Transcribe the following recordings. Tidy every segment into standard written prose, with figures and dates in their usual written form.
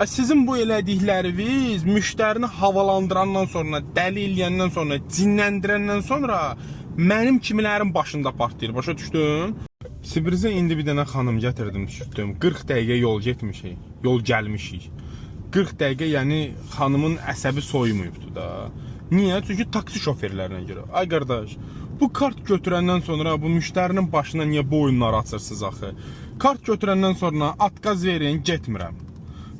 Sizin bu elədikləriniz müştərini havalandırandan sonra, dəli eləyəndən sonra, cinləndirəndən sonra mənim kimilərin başında partlayır. Başa düşdün? Sibirizə indi bir dənə xanım gətirdim, düşdüm. 40 dəqiqə yol getmişik, yol gəlmişik. 40 dəqiqə, yəni xanımın əsəbi soymayıbdı da. Niyə? Çünki taksi şoferlərinə görə. Ay qardaş, bu kart götürəndən sonra bu müştərinin başına niyə bu oyunları açırsınız axı? Kart götürəndən sonra atqaz verin, getmirəm.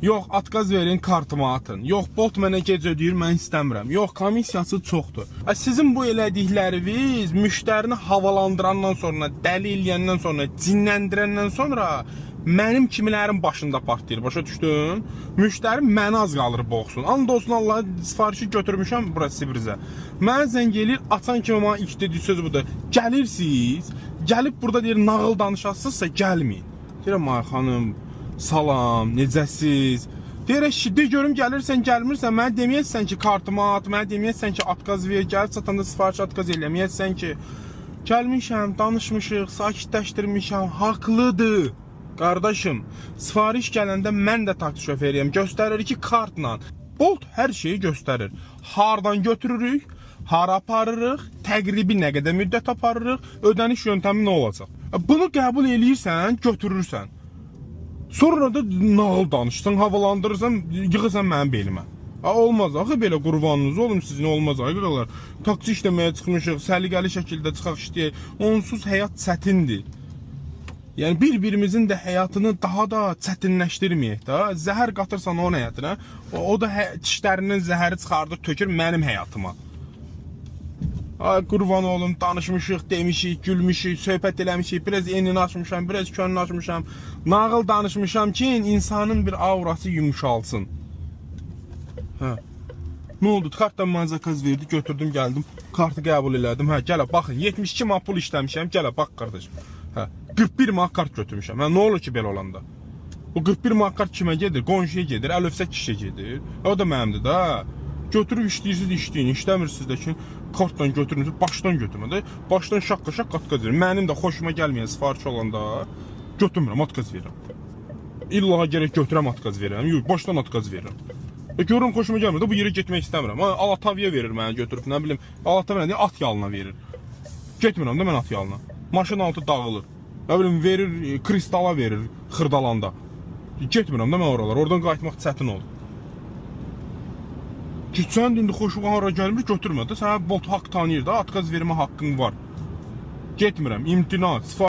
Yox, atqaz verin, kartımı atın. Yox, Bolt mənə gec ödəyir, mən istəmirəm. Yox, komissiyası çoxdur. Sizin bu elədikləriniz müştərini havalandırandan sonra, dəli eləyəndən sonra, cinləndirəndən sonra mənim kimilərin başında partlayır. Başa düşdün? Müştəri məni az qalır boğsun. And olsun Allah'a, sifarişi götürmüşəm bura Sibirizə. Mənə zəng eləyir, açan kimi mənə ilk dediyi söz budur. Gəlirsiniz, gəlib burada deyir, nağıl danışasınızsa gəlməyin. Deyirəm, ay xanım, salam, necəsiz? Deyirək, de görüm gəlirsən, gəlmirsən, mənə deməyəsən ki, kartımı at, mənə deməyəsən ki, atqaz ver, gəlib çatanda sifariş atqaz eləməyəsən ki, gəlmişəm, danışmışıq, sakitləşdirmişəm, haqlıdır. Qardaşım, sifariş gələndə mən də taksi şoferiyəm, göstərir ki, kartla. Bolt hər şeyi göstərir. Hardan götürürük, hara aparırıq, təqribi nə qədər müddət aparırıq, ödəniş yöntəmi nə olacaq? Bunu qəbul eləyirsən, götürürsən. Sonra da nağıl danışsan, havalandırırsan, yığırsan mənim belimə. Olmaz, axı belə qurbanınız olum sizin, olmaz ağalar. Taksi işləməyə çıxmışıq, səliqəli şəkildə çıxaq işləyək. Onsuz həyat çətindir. Yəni bir-birimizin də həyatını daha da çətinləşdirməyək də. Zəhər qatırsan onun həyatına, o da dişlərinin zəhəri çıxardır, tökür mənim həyatıma. Ay qurban olum, danışmışıq, demişik, gülmüşük, söhbət eləmişik, biraz enini açmışam, biraz könlünü açmışam, nağıl danışmışam ki, insanın bir aurası yumuşalsın. Hə. Nə oldu? Kartdan mənə zakaz verdi, götürdüm, gəldim, kartı qəbul elədim. Hə, gələ baxın, 72 manat pul işləmişəm, gələ bax qardaşım. Hə, 41 manat kart götürmüşəm. Hə, nə olur ki belə olanda? O 41 manat kart kimə gedir? Qonşuya gedir, əlöfsə kişiyə gedir. O da mənimdir də. Götürüb işləyirsiniz, işləyin, işləmirsiniz də ki, kartdan götürürsünüz, başdan götürmədə, başdan şaqqa-şaqqa atqaz verir. Mənim də xoşuma gəlməyən sifariş olanda götürmürəm, atqaz verirəm. İlla gərək götürəm, atqaz verirəm. Yox, başdan atqaz verirəm. Görürüm xoşuma gəlmir də, bu yerə getmək istəmirəm. Alataviyə verir mənə götürüb, nə bilim, Alataviyə deyir, at yalına verir. Getmirəm də mən at yalına. Maşın altı dağılır. Nə bilim, verir, kristala verir, xırdalanda. Getmirəm də mən oralar, oradan qayıtmaq çətin olur. Sən indi xoşuma hara gəlmir, götürmə də. Sənə Bolt haqq tanıyır da, atqaz vermə haqqın var. Getmirəm, imtina,